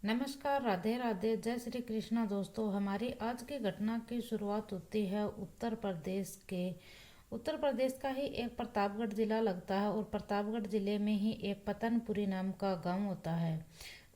नमस्कार, राधे राधे, जय श्री कृष्णा। दोस्तों, हमारी आज की घटना की शुरुआत होती है उत्तर प्रदेश का ही एक प्रतापगढ़ जिला लगता है और प्रतापगढ़ जिले में ही एक पतनपुरी नाम का गांव होता है।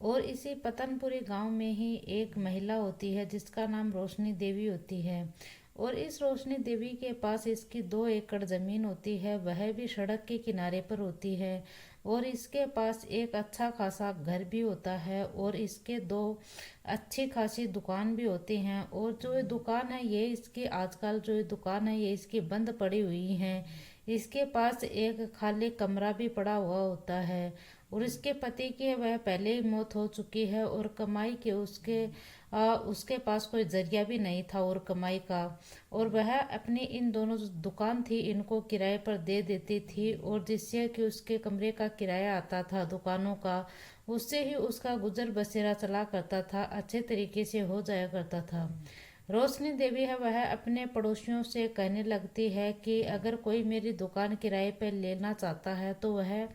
और इसी पतनपुरी गांव में ही एक महिला होती है जिसका नाम रोशनी देवी होती है। और इस रोशनी देवी के पास इसकी 2 एकड़ जमीन होती है, वह भी सड़क के किनारे पर होती है। और इसके पास एक अच्छा खासा घर भी होता है और इसके 2 अच्छी खासी दुकान भी होती हैं। और जो ये दुकान है ये इसकी आजकल जो ये दुकान है ये इसकी बंद पड़ी हुई है। इसके पास एक खाली कमरा भी पड़ा हुआ होता है। और इसके पति की वह पहले ही मौत हो चुकी है और कमाई के उसके पास कोई जरिया भी नहीं था और कमाई का। और वह अपनी इन दोनों जो दुकान थी इनको किराए पर दे देती थी और जिससे कि उसके कमरे का किराया आता था दुकानों का, उससे ही उसका गुजर बसेरा चला करता था, अच्छे तरीके से हो जाया करता था। रोशनी देवी है वह अपने पड़ोसियों से कहने लगती है कि अगर कोई मेरी दुकान किराए पर लेना चाहता है तो वह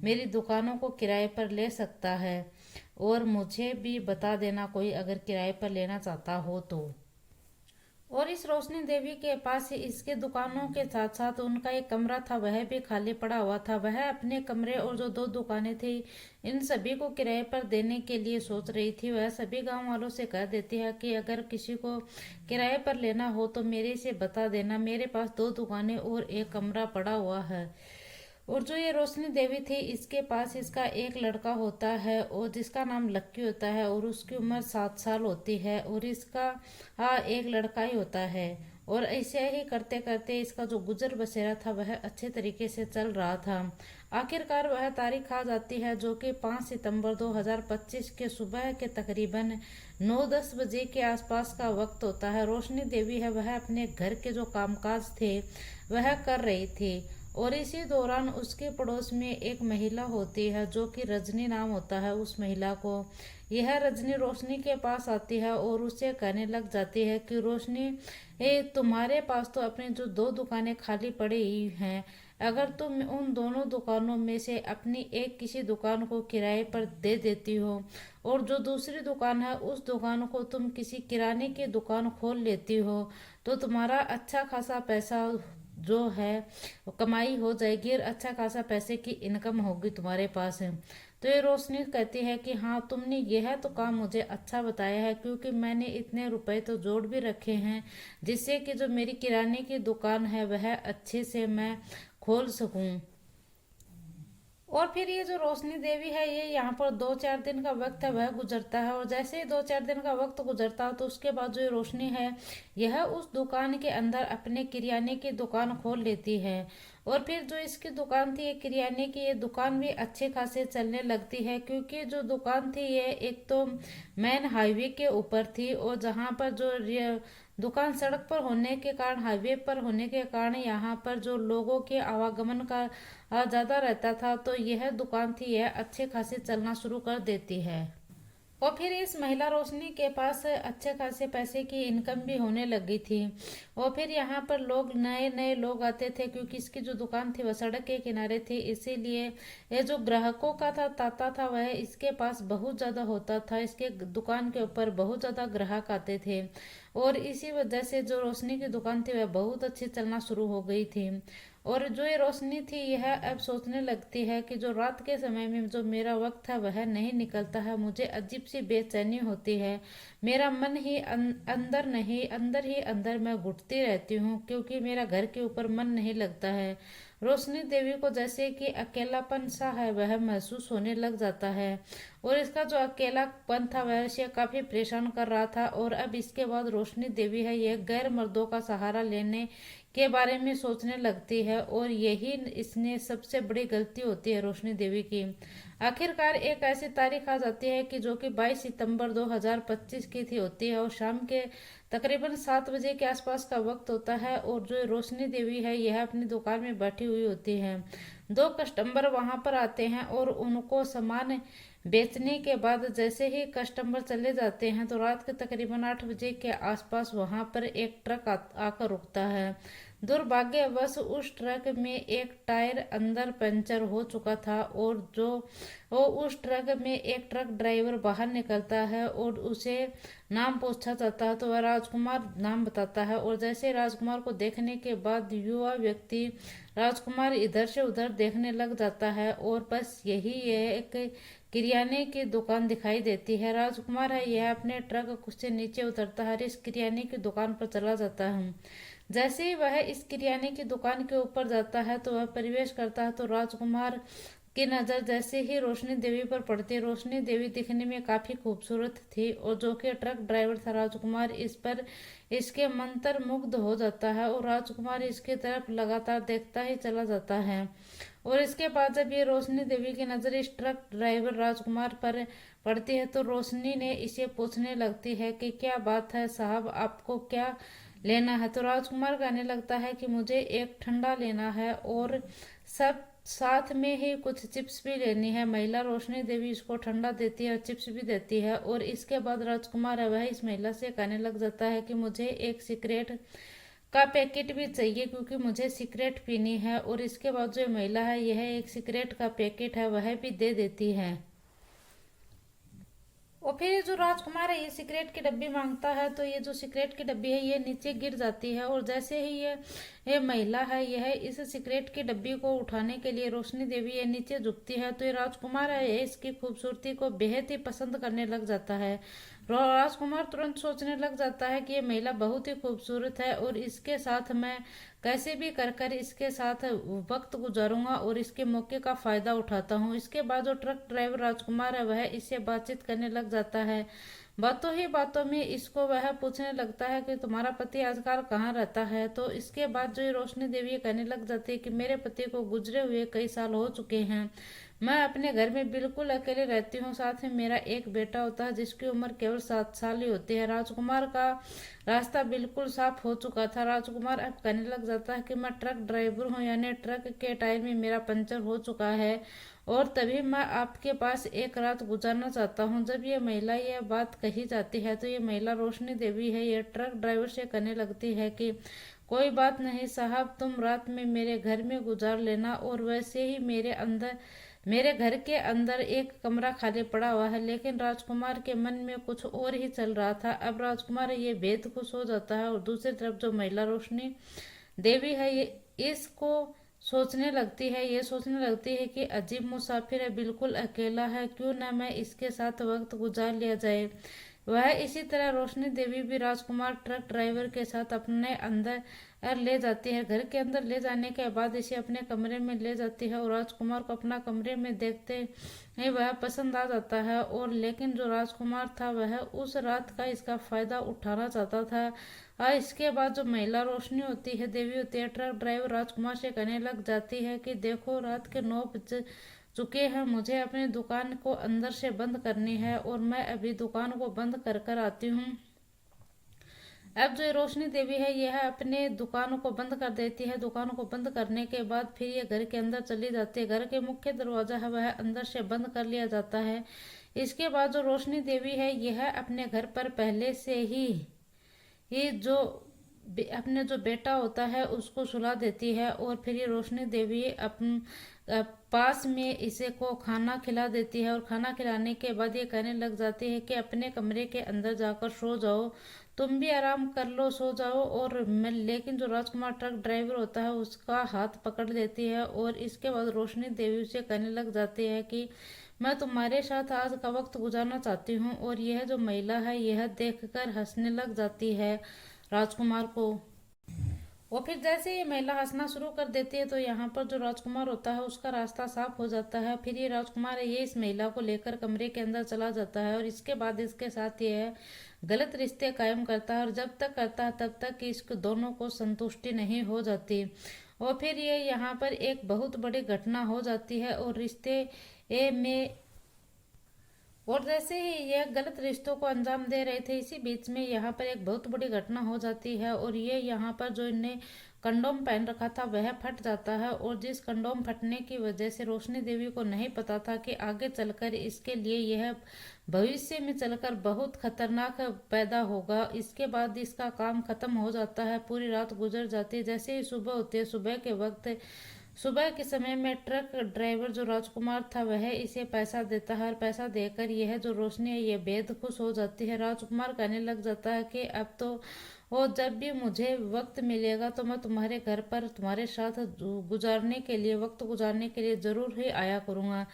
मेरी दुकानों को किराए पर ले सकता है और मुझे भी बता देना कोई अगर किराए पर लेना चाहता हो तो। और इस रोशनी देवी के पास ही इसके दुकानों के साथ साथ उनका एक कमरा था, वह भी खाली पड़ा हुआ था। वह अपने कमरे और जो 2 दुकानें थी इन सभी को किराए पर देने के लिए सोच रही थी। वह सभी गांव वालों से कह देती है कि अगर किसी को किराए पर लेना हो तो मेरे से बता देना, मेरे पास 2 दुकानें और एक कमरा पड़ा हुआ है। और जो ये रोशनी देवी थी इसके पास इसका एक लड़का होता है और जिसका नाम लक्की होता है और उसकी उम्र 7 साल होती है और इसका एक लड़का ही होता है। और ऐसे ही करते करते इसका जो गुजर बसेरा था वह अच्छे तरीके से चल रहा था। आखिरकार वह तारीख आ जाती है जो कि 5 सितंबर 2025 के सुबह के तकरीबन 9-10 बजे के आसपास का वक्त होता है। रोशनी देवी है वह अपने घर के जो कामकाज थे वह कर रही थी और इसी दौरान उसके पड़ोस में एक महिला होती है जो कि रजनी नाम होता है उस महिला को। यह रजनी रोशनी के पास आती है और उसे कहने लग जाती है कि रोशनी, तुम्हारे पास तो अपनी जो 2 दुकानें खाली पड़ी हुई हैं, अगर तुम उन दोनों दुकानों में से अपनी एक किसी दुकान को किराए पर दे देती हो और जो दूसरी दुकान है उस दुकान को तुम किसी किराने की दुकान खोल लेती हो तो तुम्हारा अच्छा खासा पैसा जो है वो कमाई हो जाएगी और अच्छा खासा पैसे की इनकम होगी तुम्हारे पास है। तो ये रोशनी कहती है कि हाँ, तुमने यह तो काम मुझे अच्छा बताया है क्योंकि मैंने इतने रुपए तो जोड़ भी रखे हैं जिससे कि जो मेरी किराने की दुकान है वह अच्छे से मैं खोल सकूं। और फिर ये जो रोशनी देवी है ये यहाँ पर 2-4 दिन का वक्त है वह गुजरता है और जैसे ही 2-4 दिन का वक्त गुजरता है तो उसके बाद जो ये रोशनी है यह उस दुकान के अंदर अपने किराने की दुकान खोल लेती है। और फिर जो इसकी दुकान थी ये किराने की, ये दुकान भी अच्छे खासे चलने लगती है क्योंकि जो दुकान थी ये एक तो मेन हाईवे के ऊपर थी और जहाँ पर जो दुकान सड़क पर होने के कारण, हाईवे पर होने के कारण यहाँ पर जो लोगों के आवागमन का ज़्यादा रहता था तो यह दुकान थी यह अच्छे खासे चलना शुरू कर देती है। और फिर इस महिला रोशनी के पास अच्छे खासे पैसे की इनकम भी होने लगी थी। और फिर यहाँ पर लोग नए नए लोग आते थे क्योंकि इसकी जो दुकान थी वह सड़क के किनारे थी, इसीलिए ये जो ग्राहकों का था तांता था वह इसके पास बहुत ज़्यादा होता था। इसके दुकान के ऊपर बहुत ज़्यादा ग्राहक आते थे और इसी वजह से जो रोशनी की दुकान थी वह बहुत अच्छी चलना शुरू हो गई थी। और जो ये रोशनी थी यह अब सोचने लगती है कि जो रात के समय में जो मेरा वक्त है वह नहीं निकलता है, मुझे अजीब सी बेचैनी होती है, मेरा मन ही अंदर नहीं अंदर ही अंदर मैं घुटती रहती हूँ क्योंकि मेरा घर के ऊपर मन नहीं लगता है। रोशनी देवी को जैसे कि अकेलापन सा है वह महसूस होने लग जाता है और इसका जो अकेलापन था वह इसे काफी परेशान कर रहा था। और अब इसके बाद रोशनी देवी है यह गैर मर्दों का सहारा लेने के बारे में सोचने लगती है और यही इसने सबसे बड़ी गलती होती है रोशनी देवी की। आखिरकार एक ऐसी तारीख आ जाती है कि जो कि 22 सितंबर 2025 की थी होती है और शाम के तकरीबन 7 बजे के आसपास का वक्त होता है और जो रोशनी देवी है यह अपनी दुकान में बैठी हुई होती है। 2 कस्टमर वहां पर आते हैं और उनको सामान बेचने के बाद जैसे ही कस्टमर चले जाते हैं तो रात के तकरीबन 8 बजे के आसपास वहां पर एक ट्रक आकर रुकता है। दुर्भाग्यवश उस ट्रक में एक टायर अंदर पंचर हो चुका था और उस ट्रक में एक ट्रक ड्राइवर बाहर निकलता है और उसे नाम पूछा जाता है तो वह राजकुमार नाम बताता है। और जैसे राजकुमार को देखने के बाद युवा व्यक्ति राजकुमार इधर से उधर देखने लग जाता है और बस यही एक किराने की दुकान दिखाई देती है। राजकुमार है यह अपने ट्रक से नीचे उतरता है और इस किराने की दुकान पर चला जाता है। जैसे ही वह इस किराने की दुकान के ऊपर जाता है तो वह प्रवेश करता है तो राजकुमार की नजर जैसे ही रोशनी देवी पर पड़ती। रोशनी देवी दिखने में काफी खूबसूरत थी और जो कि ट्रक ड्राइवर था। राजकुमार इस पर इसके मंत्र मुग्ध हो जाता है और राजकुमार इसके तरफ लगातार देखता ही चला जाता है। और इसके बाद जब ये रोशनी देवी की नजर इस ट्रक ड्राइवर राजकुमार पर पड़ती है तो रोशनी ने इसे पूछने लगती है कि क्या बात है साहब, आपको क्या लेना है। तो राजकुमार कहने लगता है कि मुझे एक ठंडा लेना है और सब साथ में ही कुछ चिप्स भी लेनी है। महिला रोशनी देवी इसको ठंडा देती है और चिप्स भी देती है। और इसके बाद राजकुमार है वह इस महिला से कहने लग जाता है कि मुझे एक सिगरेट का पैकेट भी चाहिए क्योंकि मुझे सिगरेट पीनी है। और इसके बाद जो महिला है यह एक सिगरेट का पैकेट है वह भी दे देती है। और फिर ये जो राजकुमार है ये सिगरेट की डब्बी मांगता है तो ये जो सिगरेट की डब्बी है ये नीचे गिर जाती है। और जैसे ही ये महिला है यह इस सिगरेट की डब्बी को उठाने के लिए रोशनी देवी ये नीचे झुकती है तो ये राजकुमार है ये इसकी खूबसूरती को बेहद ही पसंद करने लग जाता है। राजकुमार तुरंत सोचने लग जाता है कि ये महिला बहुत ही खूबसूरत है और इसके साथ मैं कैसे भी कर कर इसके साथ वक्त गुजारूंगा और इसके मौके का फायदा उठाता हूँ। इसके बाद जो ट्रक ड्राइवर राजकुमार है वह इससे बातचीत करने लग जाता है। बातों ही बातों में इसको वह पूछने लगता है कि तुम्हारा पति आजकल कहाँ रहता है। तो इसके बाद जो ये रोशनी देवी कहने लग जाती है कि मेरे पति को गुजरे हुए कई साल हो चुके हैं, मैं अपने घर में बिल्कुल अकेले रहती हूँ, साथ में मेरा एक बेटा होता है जिसकी उम्र केवल 7 साल ही होती है। राजकुमार का रास्ता बिल्कुल साफ हो चुका था। राजकुमार अब कहने लग जाता है कि मैं ट्रक ड्राइवर हूँ, यानी ट्रक के टायर में मेरा पंचर हो चुका है और तभी मैं आपके पास एक रात गुजारना चाहता हूँ। जब ये महिला यह बात कही जाती है तो ये महिला रोशनी देवी है ये ट्रक ड्राइवर से कहने लगती है कि कोई बात नहीं साहब, तुम रात में मेरे घर में गुजार लेना। और वैसे ही मेरे घर के अंदर एक कमरा खाली पड़ा हुआ है। लेकिन राजकुमार के मन में कुछ और ही चल रहा था। अब राजकुमार ये बेहद खुश हो जाता है और दूसरी तरफ जो महिला रोशनी देवी है ये इसको ये सोचने लगती है कि अजीब मुसाफिर है, बिल्कुल अकेला है, क्यों ना मैं इसके साथ वक्त गुजार लिया जाए। वह इसी तरह रोशनी देवी भी राजकुमार ट्रक ड्राइवर के साथ अपने अंदर ले जाती है। घर के अंदर ले जाने के बाद इसे अपने कमरे में ले जाती है और राजकुमार को अपना कमरे में देखते ही वह पसंद आ जाता है। और लेकिन जो राजकुमार था वह उस रात का इसका फायदा उठाना चाहता था। और इसके बाद जो महिला रोशनी होती है देवी होती है ट्रक ड्राइवर राजकुमार से कहने लग जाती है कि देखो रात के 9 बज चुके हैं, मुझे अपनी दुकान को अंदर से बंद करनी है और मैं अभी दुकान को बंद कर कर आती हूँ। अब जो रोशनी देवी है यह अपने दुकानों को बंद कर देती है। दुकानों को बंद करने के बाद फिर ये घर के अंदर चली जाती है। घर के मुख्य दरवाजा है वह अंदर से बंद कर लिया जाता है। इसके बाद जो रोशनी देवी है यह अपने घर पर पहले से ही ये जो अपने जो बेटा होता है उसको सुला देती है और फिर ये रोशनी देवी पास में इसे को खाना खिला देती है। और खाना खिलाने के बाद ये कहने लग जाती है कि अपने कमरे के अंदर जाकर सो जाओ, तुम भी आराम कर लो, सो जाओ। और मैं लेकिन जो राजकुमार ट्रक ड्राइवर होता है उसका हाथ पकड़ लेती है और इसके बाद रोशनी देवी उसे कहने लग जाती है कि मैं तुम्हारे साथ आज का वक्त गुजारना चाहती हूँ। और यह जो महिला है यह देखकर हंसने लग जाती है राजकुमार को। और फिर जैसे ये महिला हंसना शुरू कर देती है तो यहाँ पर जो राजकुमार होता है उसका रास्ता साफ हो जाता है। फिर ये राजकुमार है ये इस महिला को लेकर कमरे के अंदर चला जाता है और इसके बाद इसके साथ ये गलत रिश्ते कायम करता है और जब तक करता है तब तक कि इसको दोनों को संतुष्टि नहीं हो जाती। और फिर ये यहाँ पर एक बहुत बड़ी घटना हो जाती है और में और जैसे ही यह गलत रिश्तों को अंजाम दे रहे थे इसी बीच में यहाँ पर एक बहुत बड़ी घटना हो जाती है। और ये यहाँ पर जो इन्हें कंडोम पहन रखा था वह फट जाता है, और जिस कंडोम फटने की वजह से रोशनी देवी को नहीं पता था कि आगे चलकर इसके लिए यह भविष्य में चलकर बहुत खतरनाक पैदा होगा। इसके बाद इसका काम खत्म हो जाता है, पूरी रात गुजर जाती है। जैसे ही सुबह होती है, सुबह के वक्त, सुबह के समय में ट्रक ड्राइवर जो राजकुमार था वह इसे पैसा देता है, और पैसा देकर यह जो रोशनी है ये बेहद खुश हो जाती है। राजकुमार कहने लग जाता है कि अब तो वो जब भी मुझे वक्त मिलेगा तो मैं तुम्हारे घर पर तुम्हारे साथ गुजारने के लिए, वक्त गुजारने के लिए जरूर ही आया करूँगा।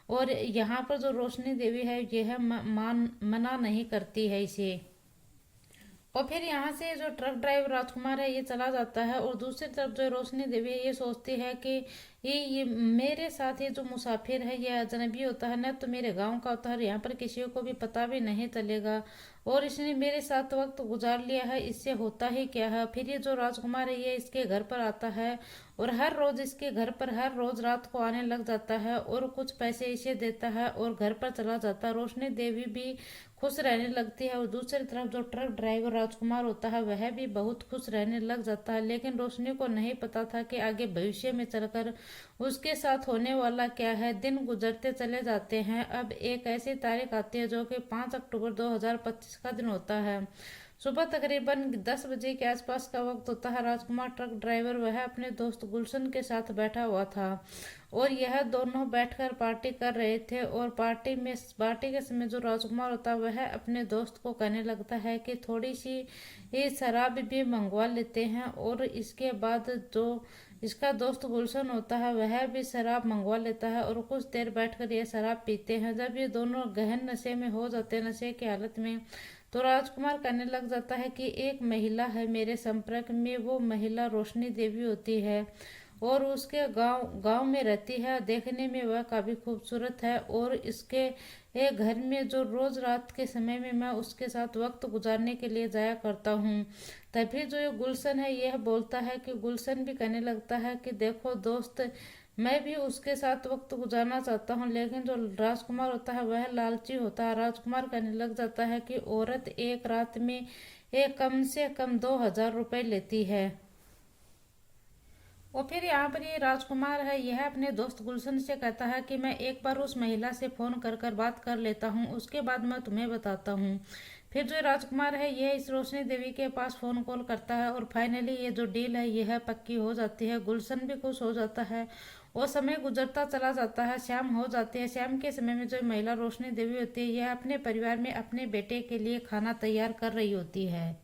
और यहाँ पर जो रोशनी देवी है यह मना नहीं करती है इसे। और फिर यहाँ से जो ट्रक ड्राइवर राजकुमार है ये चला जाता है, और दूसरी तरफ जो रोशनी देवी है ये सोचती है कि ये मेरे साथ ये जो मुसाफिर है ये अजनबी होता है, न तो मेरे गांव का होता है, यहाँ पर किसी को भी पता भी नहीं चलेगा, और इसने मेरे साथ वक्त गुजार लिया है, इससे होता ही क्या है। फिर ये जो राजकुमार है ये इसके घर पर आता है, और हर रोज इसके घर पर हर रोज रात को आने लग जाता है, और कुछ पैसे इसे देता है और घर पर चला जाता है। रोशनी देवी भी खुश रहने लगती है, और दूसरी तरफ जो ट्रक ड्राइवर राजकुमार होता है वह भी बहुत खुश रहने लग जाता है। लेकिन रोशनी को नहीं पता था कि आगे भविष्य में चलकर उसके साथ होने वाला क्या है। दिन गुजरते चले जाते हैं। अब एक ऐसी तारीख आती है जो कि 5 अक्टूबर 2025 का दिन होता है। सुबह तकरीबन 10 बजे के आसपास का वक्त होता है। राजकुमार ट्रक ड्राइवर वह अपने दोस्त गुलशन के साथ बैठा हुआ था, और यह दोनों बैठकर पार्टी कर रहे थे। और पार्टी के समय जो राजकुमार होता है वह अपने दोस्त को कहने लगता है कि थोड़ी सी ये शराब भी मंगवा लेते हैं। और इसके बाद जो इसका दोस्त गुलशन होता है वह भी शराब मंगवा लेता है, और कुछ देर बैठकर ये शराब पीते हैं। जब ये दोनों गहन नशे में हो जाते हैं, नशे की हालत में, तो राजकुमार कहने लग जाता है कि एक महिला है मेरे संपर्क में, वो महिला रोशनी देवी होती है, और उसके गांव में रहती है। देखने में वह काफी खूबसूरत है, और इसके एक घर में जो रोज रात के समय में मैं उसके साथ वक्त गुजारने के लिए जाया करता हूँ। तभी जो ये गुलशन है यह बोलता है कि गुलशन भी कहने लगता है कि देखो दोस्त, मैं भी उसके साथ वक्त गुजारना चाहता हूँ। लेकिन जो राजकुमार होता है वह लालची होता है। राजकुमार कहने लग जाता है कि औरत एक रात में एक कम से कम 2000 रुपये लेती है। और फिर यहाँ पर ये राजकुमार है यह अपने दोस्त गुलशन से कहता है कि मैं एक बार उस महिला से फोन कर बात कर लेता हूँ, उसके बाद मैं तुम्हें बताता हूँ। फिर जो राजकुमार है यह इस रोशनी देवी के पास फोन कॉल करता है, और फाइनली ये जो डील है यह पक्की हो जाती है। गुलशन भी खुश हो जाता है, और समय गुजरता चला जाता है। शाम हो जाती है। शाम के समय में जो महिला रोशनी देवी होती है यह अपने परिवार में अपने बेटे के लिए खाना तैयार कर रही होती है,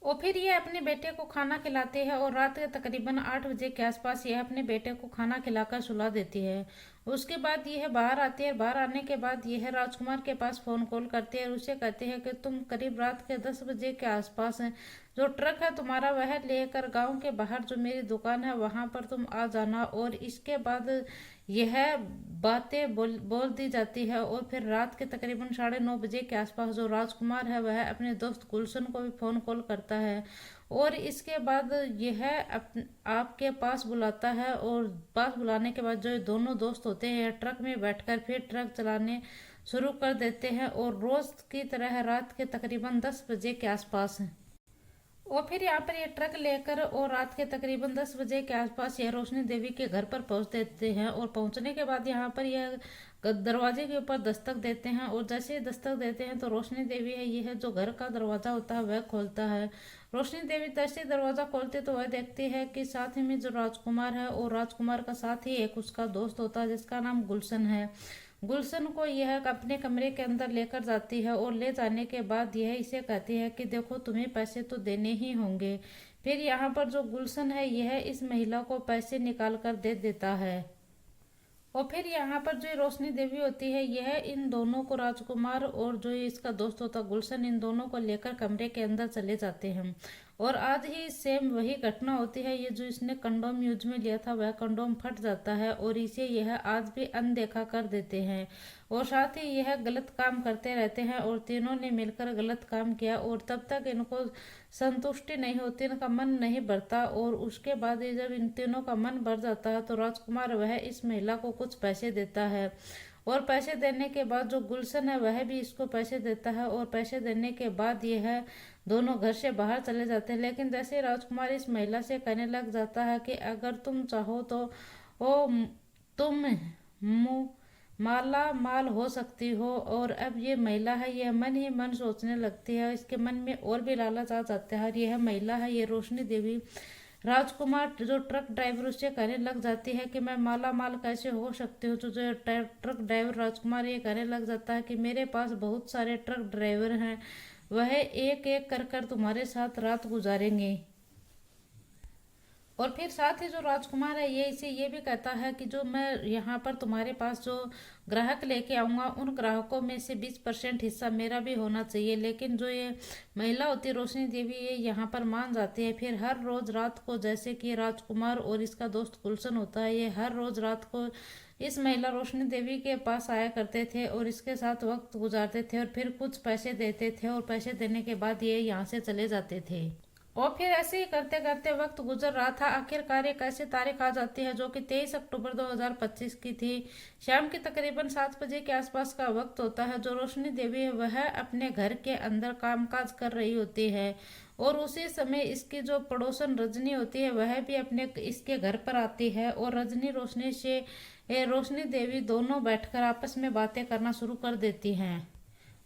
और फिर यह अपने बेटे को खाना खिलाती है, और रात के तकरीबन 8 बजे के आसपास यह अपने बेटे को खाना खिलाकर सुला देती है। उसके बाद यह बाहर आती है। बाहर आने के बाद यह राजकुमार के पास फोन कॉल करती है, और उसे कहती है कि तुम करीब रात के 10 बजे के आसपास जो ट्रक है तुम्हारा वह लेकर गांव के बाहर जो मेरी दुकान है वहां पर तुम आ जाना। और इसके बाद यह बातें बोल दी जाती है, और फिर रात के तकरीबन 9:30 बजे के आसपास जो राजकुमार है वह अपने दोस्त गुलशन को भी फोन कॉल करता है, और इसके बाद यह आपके पास बुलाता है। और पास बुलाने के बाद जो दोनों दोस्त होते हैं ट्रक में बैठकर फिर ट्रक चलाने शुरू कर देते हैं, और रोज की तरह रात के तकरीबन 10 बजे के आसपास। और फिर यहाँ पर ये ट्रक लेकर और रात के तकरीबन 10 बजे के आसपास यह रोशनी देवी के घर पर पहुंच देते हैं, और पहुंचने के बाद यहाँ पर यह दरवाजे के ऊपर दस्तक देते हैं, और जैसे ही दस्तक देते हैं तो रोशनी देवी है यह जो घर का दरवाजा होता है वह खोलता है। रोशनी देवी जैसे दरवाजा खोलते तो वह देखती है कि साथ ही में जो राजकुमार है, और राजकुमार का साथ ही एक उसका दोस्त होता है जिसका नाम गुलशन है। गुलशन को यह अपने कमरे के अंदर लेकर जाती है, और ले जाने के बाद यह इसे कहती है कि देखो तुम्हें पैसे तो देने ही होंगे। फिर यहाँ पर जो गुलशन है यह इस महिला को पैसे निकाल कर दे देता है, और फिर यहाँ पर जो रोशनी देवी होती है यह इन दोनों को, राजकुमार और जो इसका दोस्त होता गुलशन, इन दोनों को लेकर कमरे के अंदर चले जाते हैं। और आज ही सेम वही घटना होती है। ये जो इसने कंडोम यूज में लिया था वह कंडोम फट जाता है, और इसे यह आज भी अनदेखा कर देते हैं, और साथ ही यह गलत काम करते रहते हैं। और तीनों ने मिलकर गलत काम किया, और तब तक इनको संतुष्टि नहीं होती, इनका मन नहीं भरता। और उसके बाद जब इन तीनों का मन भर जाता है तो राजकुमार वह इस महिला को कुछ पैसे देता है, और पैसे देने के बाद जो गुलशन है वह भी इसको पैसे देता है, और पैसे देने के बाद यह दोनों घर से बाहर चले जाते हैं। लेकिन जैसे राजकुमार इस महिला से कहने लग जाता है कि अगर तुम चाहो तो वो तुम माला माल हो सकती हो, और अब ये महिला है यह मन ही मन सोचने लगती है, इसके मन में और भी लालच आ जाता है। और यह महिला है ये रोशनी देवी राजकुमार जो ट्रक ड्राइवर उससे कहने लग जाती है कि मैं माला माल कैसे हो सकती हूँ। तो जो ट्रक ड्राइवर राजकुमार ये कहने लग जाता है कि मेरे पास बहुत सारे ट्रक ड्राइवर हैं, वह एक एक कर कर तुम्हारे साथ रात गुजारेंगे। और फिर साथ ही जो राजकुमार है ये इसे ये भी कहता है कि जो मैं यहाँ पर तुम्हारे पास जो ग्राहक लेके आऊँगा उन ग्राहकों में से 20% हिस्सा मेरा भी होना चाहिए। लेकिन जो ये महिला होती है रोशनी देवी ये यहाँ पर मान जाती है। फिर हर रोज रात को जैसे कि राजकुमार और इसका दोस्त गुलशन होता है ये हर रोज रात को इस महिला रोशनी देवी के पास आया करते थे और इसके साथ वक्त गुजारते थे, और फिर कुछ पैसे देते थे, और पैसे देने के बाद ये यहाँ से चले जाते थे। और फिर ऐसे ही करते करते वक्त गुजर रहा था। आखिरकार एक ऐसी तारीख आ जाती है जो कि 23 अक्टूबर 2025 की थी। शाम के तकरीबन 7 बजे के आसपास का वक्त होता है। जो रोशनी देवी है वह अपने घर के अंदर कामकाज कर रही होती है, और उसी समय इसकी जो पड़ोसन रजनी होती है वह भी अपने इसके घर पर आती है, और रजनी रोशनी देवी दोनों बैठकर आपस में बातें करना शुरू कर देती हैं।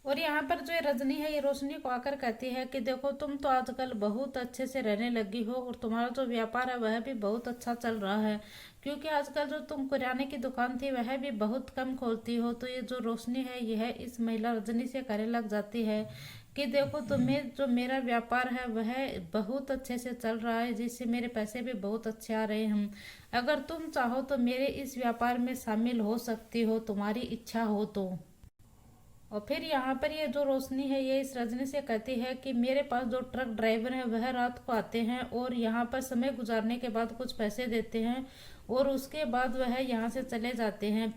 और यहाँ पर जो ये रजनी है ये रोशनी को आकर कहती है कि देखो तुम तो आजकल बहुत अच्छे से रहने लगी हो, और तुम्हारा जो व्यापार है वह भी बहुत अच्छा चल रहा है, क्योंकि आजकल जो तुम किराने की दुकान थी वह भी बहुत कम खोलती हो। तो ये जो रोशनी है यह इस महिला रजनी से कहने लग जाती है कि देखो तुम्हें जो मेरा व्यापार है वह बहुत अच्छे से चल रहा है, जिससे मेरे पैसे भी बहुत अच्छे आ रहे हैं। अगर तुम चाहो तो मेरे इस व्यापार में शामिल हो सकती हो, तुम्हारी इच्छा हो तो। और फिर यहाँ पर ये जो रोशनी है ये इस रजनी से कहती है कि मेरे पास जो ट्रक ड्राइवर है वह रात को आते हैं और यहाँ पर समय गुजारने के बाद कुछ पैसे देते हैं, और उसके बाद वह यहाँ से चले जाते हैं।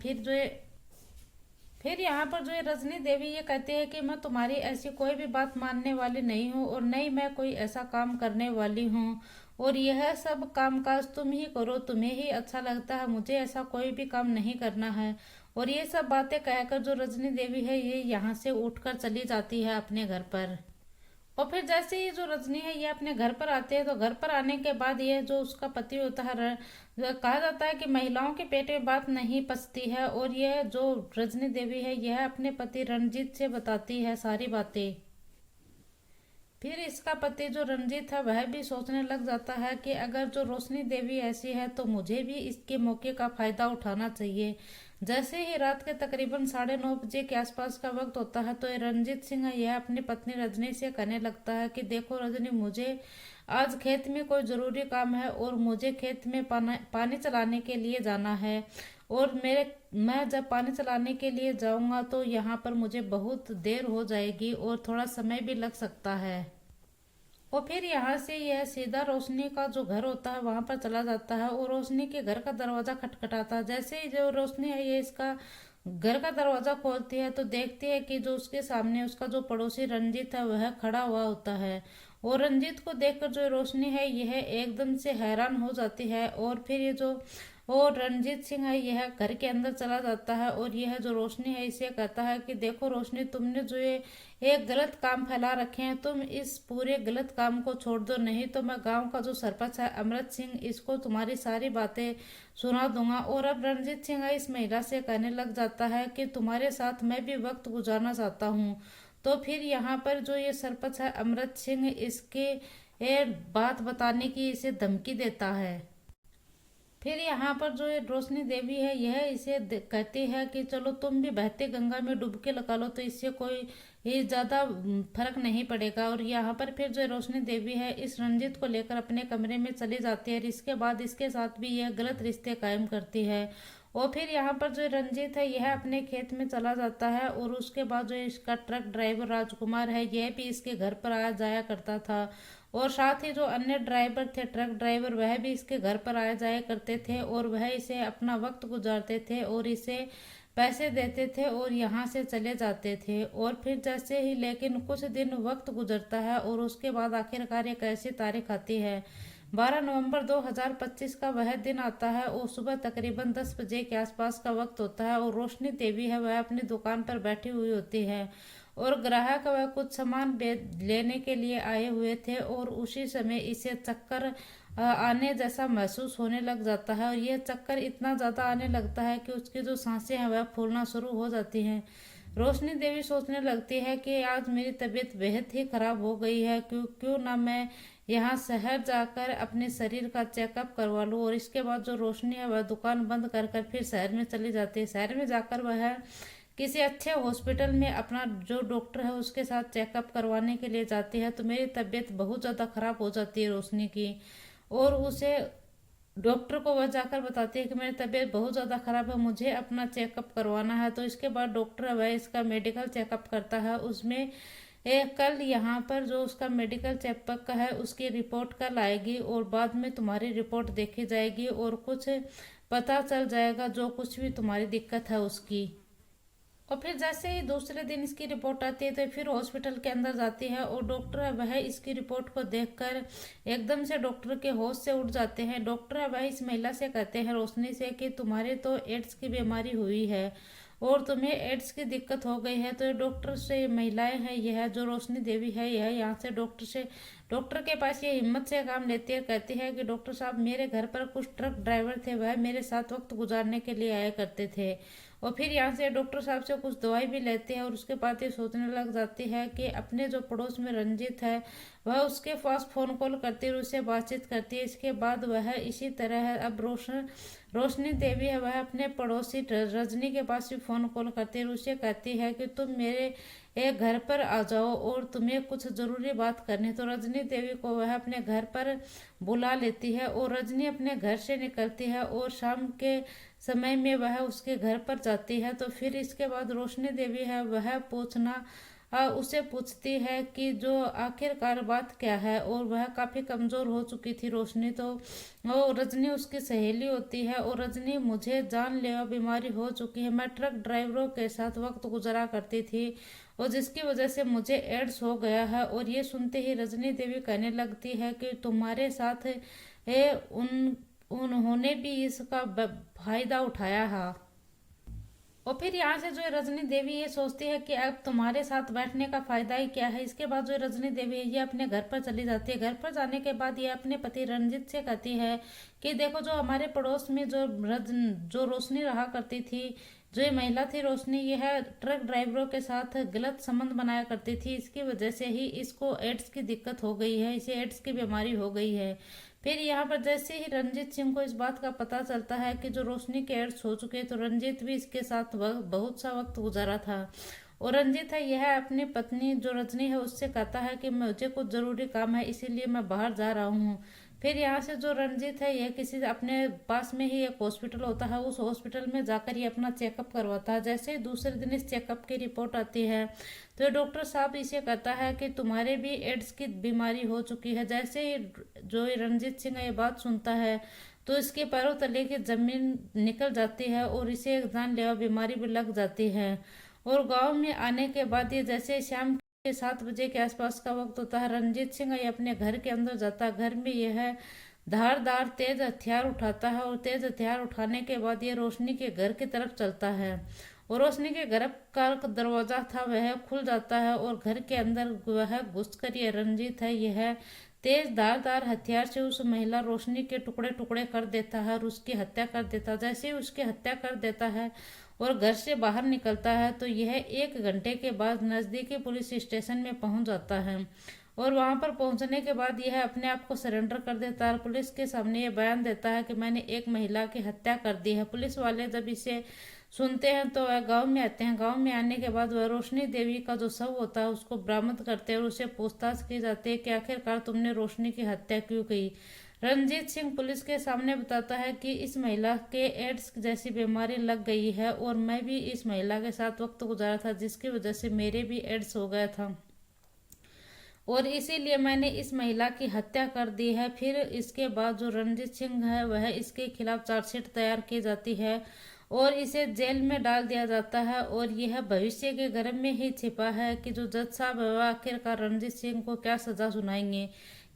फिर यहाँ पर जो ये रजनी देवी ये कहती है कि मैं तुम्हारी ऐसी कोई भी बात मानने वाली नहीं हूँ, और नहीं मैं कोई ऐसा काम करने वाली हूँ, और यह सब कामकाज तुम ही करो, तुम्हें ही अच्छा लगता है, मुझे ऐसा कोई भी काम नहीं करना है। और ये सब बातें कहकर जो रजनी देवी है ये यहाँ से उठकर चली जाती है अपने घर पर। और फिर जैसे ही जो रजनी है ये अपने घर पर आते हैं, तो घर पर आने के बाद ये जो उसका पति होता है कहा जाता है कि महिलाओं के पेट में बात नहीं पचती है, और यह जो रजनी देवी है यह अपने पति रणजीत से बताती है सारी बातें। फिर इसका पति जो रंजीत है वह भी सोचने लग जाता है कि अगर जो रोशनी देवी ऐसी है तो मुझे भी इसके मौके का फायदा उठाना चाहिए। जैसे ही रात के तकरीबन 9:30 बजे के आसपास का वक्त होता है तो ये रंजीत सिंह यह अपनी पत्नी रजनी से कहने लगता है कि देखो रजनी, मुझे आज खेत में कोई ज़रूरी काम है और मुझे खेत में पानी चलाने के लिए जाना है, और मैं जब पानी चलाने के लिए जाऊंगा तो यहाँ पर मुझे बहुत देर हो जाएगी और थोड़ा समय भी लग सकता है। और फिर यहाँ से यह सीधा रोशनी का जो घर होता है वहां पर चला जाता है, और रोशनी के घर का दरवाजा खटखटाता है। जैसे ही जो रोशनी है ये इसका घर का दरवाजा खोलती है तो देखती है कि जो उसके सामने उसका जो पड़ोसी रंजीत है वह खड़ा हुआ होता है, और रंजीत को देखकर जो रोशनी है यह एकदम से हैरान हो जाती है। और फिर ये जो और रणजीत सिंह है यह घर के अंदर चला जाता है, और यह जो रोशनी है इसे कहता है कि देखो रोशनी, तुमने जो ये एक गलत काम फैला रखे हैं, तुम इस पूरे गलत काम को छोड़ दो, नहीं तो मैं गांव का जो सरपंच है अमृत सिंह इसको तुम्हारी सारी बातें सुना दूंगा। और अब रणजीत सिंह इस महिला से कहने लग जाता है कि तुम्हारे साथ मैं भी वक्त गुजारना चाहता हूँ। तो फिर यहाँ पर जो ये सरपंच है अमृत सिंह इसके बात बताने की इसे धमकी देता है। फिर यहाँ पर जो रोशनी देवी है यह इसे कहती है कि चलो तुम भी बहते गंगा में डुबकी लगा लो, तो इससे कोई ये ज़्यादा फर्क नहीं पड़ेगा। और यहाँ पर फिर जो रोशनी देवी है इस रंजीत को लेकर अपने कमरे में चली जाती है, और इसके बाद इसके साथ भी यह गलत रिश्ते कायम करती है। और फिर यहाँ पर जो रंजीत है यह अपने खेत में चला जाता है, और उसके बाद जो इसका ट्रक ड्राइवर राजकुमार है यह भी इसके घर पर आया जाया करता था, और साथ ही जो अन्य ड्राइवर थे ट्रक ड्राइवर वह भी इसके घर पर आया जाया करते थे, और वह इसे अपना वक्त गुजारते थे और इसे पैसे देते थे और यहाँ से चले जाते थे। और फिर जैसे ही लेकिन कुछ दिन वक्त गुजरता है और उसके बाद आखिरकार एक ऐसी तारीख आती है 12 नवंबर 2025 का वह दिन आता है और सुबह तकरीबन 10 बजे के आसपास का वक्त होता है और रोशनी देवी है वह अपनी दुकान पर बैठी हुई होती है और ग्राहक वह कुछ सामान लेने के लिए आए हुए थे और उसी समय इसे चक्कर आने जैसा महसूस होने लग जाता है और यह चक्कर इतना ज़्यादा आने लगता है कि उसकी जो सांसें हैं वह फूलना शुरू हो जाती हैं। रोशनी देवी सोचने लगती है कि आज मेरी तबीयत बेहद ही खराब हो गई है, क्यों क्यों ना मैं यहाँ शहर जाकर अपने शरीर का चेकअप करवा लूँ। और इसके बाद जो रोशनी है वह दुकान बंद कर कर फिर शहर में चली जाती है। शहर में जाकर वह किसी अच्छे हॉस्पिटल में अपना जो डॉक्टर है उसके साथ चेकअप करवाने के लिए जाती है। तो मेरी तबीयत बहुत ज़्यादा खराब हो जाती है रोशनी की, और उसे डॉक्टर को वह जाकर बताती है कि मेरी तबीयत बहुत ज़्यादा ख़राब है, मुझे अपना चेकअप करवाना है। तो इसके बाद डॉक्टर वह इसका मेडिकल चेकअप करता है। उसमें कल यहाँ पर जो उसका मेडिकल चेकअप का है उसकी रिपोर्ट कल आएगी और बाद में तुम्हारी रिपोर्ट देखी जाएगी और कुछ पता चल जाएगा जो कुछ भी तुम्हारी दिक्कत है उसकी। और फिर जैसे ही दूसरे दिन इसकी रिपोर्ट आती है तो फिर हॉस्पिटल के अंदर जाती है और डॉक्टर वह इसकी रिपोर्ट को देखकर एकदम से डॉक्टर के होश से उठ जाते हैं। डॉक्टर वह इस महिला से कहते हैं रोशनी से कि तुम्हारे तो एड्स की बीमारी हुई है और तुम्हें एड्स की दिक्कत हो गई है। तो डॉक्टर से महिलाएं हैं, यह जो रोशनी देवी है यह यहाँ से डॉक्टर के पास ये हिम्मत से काम लेती है, कहती है कि डॉक्टर साहब मेरे घर पर कुछ ट्रक ड्राइवर थे, वह मेरे साथ वक्त गुजारने के लिए आया करते थे। और फिर यहाँ से डॉक्टर साहब से कुछ दवाई भी लेते हैं और उसके बाद ये सोचने लग जाती है कि अपने जो पड़ोस में रंजीत है वह उसके पास फ़ोन कॉल करती है और उससे बातचीत करती है। इसके बाद वह इसी तरह है अब रोशनी देवी है वह अपने पड़ोसी रजनी के पास भी फ़ोन कॉल करती है और उसे कहती है कि तुम मेरे एक घर पर आ जाओ और तुम्हें कुछ ज़रूरी बात करनी है। तो रजनी देवी को वह अपने घर पर बुला लेती है और रजनी अपने घर से निकलती है और शाम के समय में वह उसके घर पर जाती है। तो फिर इसके बाद रोशनी देवी है वह उसे पूछती है कि जो आखिरकार बात क्या है, और वह काफ़ी कमज़ोर हो चुकी थी रोशनी। तो वो रजनी उसकी सहेली होती है और रजनी मुझे जानलेवा बीमारी हो चुकी है, मैं ट्रक ड्राइवरों के साथ वक्त गुजरा करती थी और जिसकी वजह से मुझे एड्स हो गया है। और ये सुनते ही रजनी देवी कहने लगती है कि तुम्हारे साथ उन्होंने भी इसका फायदा उठाया है। और फिर यहाँ से जो रजनी देवी ये सोचती है कि अब तुम्हारे साथ बैठने का फायदा ही क्या है। इसके बाद जो रजनी देवी है ये अपने घर पर चली जाती है। घर पर जाने के बाद ये अपने पति रंजित से कहती है कि देखो जो हमारे पड़ोस में जो रोशनी रहा करती थी, जो ये महिला थी रोशनी, यह ट्रक ड्राइवरों के साथ गलत संबंध बनाया करती थी, इसकी वजह से ही इसको एड्स की दिक्कत हो गई है, इसे एड्स की बीमारी हो गई है। फिर यहाँ पर जैसे ही रंजीत सिंह को इस बात का पता चलता है कि जो रोशनी के एड्स हो चुके, तो रंजीत भी इसके साथ बहुत सा वक्त गुजारा था। और रंजीत है यह अपनी पत्नी जो रजनी है उससे कहता है कि मुझे कुछ ज़रूरी काम है इसीलिए मैं बाहर जा रहा हूँ। फिर यहाँ से जो रंजीत है यह किसी अपने पास में ही एक हॉस्पिटल होता है, उस हॉस्पिटल में जाकर ये अपना चेकअप करवाता है। जैसे ही दूसरे दिन इस चेकअप की रिपोर्ट आती है तो डॉक्टर साहब इसे कहता है कि तुम्हारे भी एड्स की बीमारी हो चुकी है। जैसे ही जो रंजीत सिंह ये बात सुनता है तो इसके पैरों तले की जमीन निकल जाती है और इसे एक जानलेवा बीमारी भी लग जाती है। और गांव में आने के बाद ये जैसे शाम के 7 बजे के आसपास का वक्त होता है, रंजीत सिंह ये अपने घर के अंदर जाता है। घर में यह धारदार तेज हथियार उठाता है और तेज हथियार उठाने के बाद ये रोशनी के घर की तरफ चलता है और रोशनी के घर का दरवाजा था वह खुल जाता है और घर के अंदर वह घुसकर ये रंजीत है यह तेज धारदार हथियार से उस महिला रोशनी के टुकड़े टुकड़े कर देता है और उसकी हत्या कर देता है। जैसे ही उसकी हत्या कर देता है और घर से बाहर निकलता है तो यह 1 घंटे के बाद नज़दीकी पुलिस स्टेशन में पहुंच जाता है और वहां पर पहुंचने के बाद यह अपने आप को सरेंडर कर देता है और पुलिस के सामने यह बयान देता है कि मैंने एक महिला की हत्या कर दी है। पुलिस वाले जब इसे सुनते हैं तो वह गांव में आते हैं। गांव में आने के बाद वह रोशनी देवी का जो शव होता है उसको बरामद करते हैं और उसे पूछताछ की जाती है कि आखिरकार तुमने रोशनी की हत्या क्यों की। रंजीत सिंह पुलिस के सामने बताता है कि इस महिला के एड्स जैसी बीमारी लग गई है और मैं भी इस महिला के साथ वक्त गुजारा था जिसकी वजह से मेरे भी एड्स हो गया था और इसीलिए मैंने इस महिला की हत्या कर दी है। फिर इसके बाद जो रंजीत सिंह है वह इसके खिलाफ चार्जशीट तैयार की जाती है और इसे जेल में डाल दिया जाता है और यह भविष्य के गर्भ में ही छिपा है कि जो जज साहब है वह आखिरकार रंजीत सिंह को क्या सजा सुनाएंगे,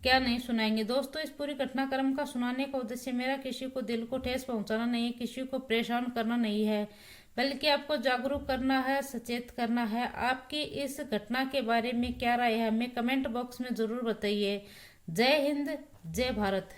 क्या नहीं सुनाएंगे। दोस्तों, इस पूरी घटनाक्रम का सुनाने का उद्देश्य मेरा किसी को दिल को ठेस पहुंचाना नहीं है, किसी को परेशान करना नहीं है, बल्कि आपको जागरूक करना है, सचेत करना है। आपकी इस घटना के बारे में क्या राय है, हमें कमेंट बॉक्स में जरूर बताइए। जय हिंद, जय भारत।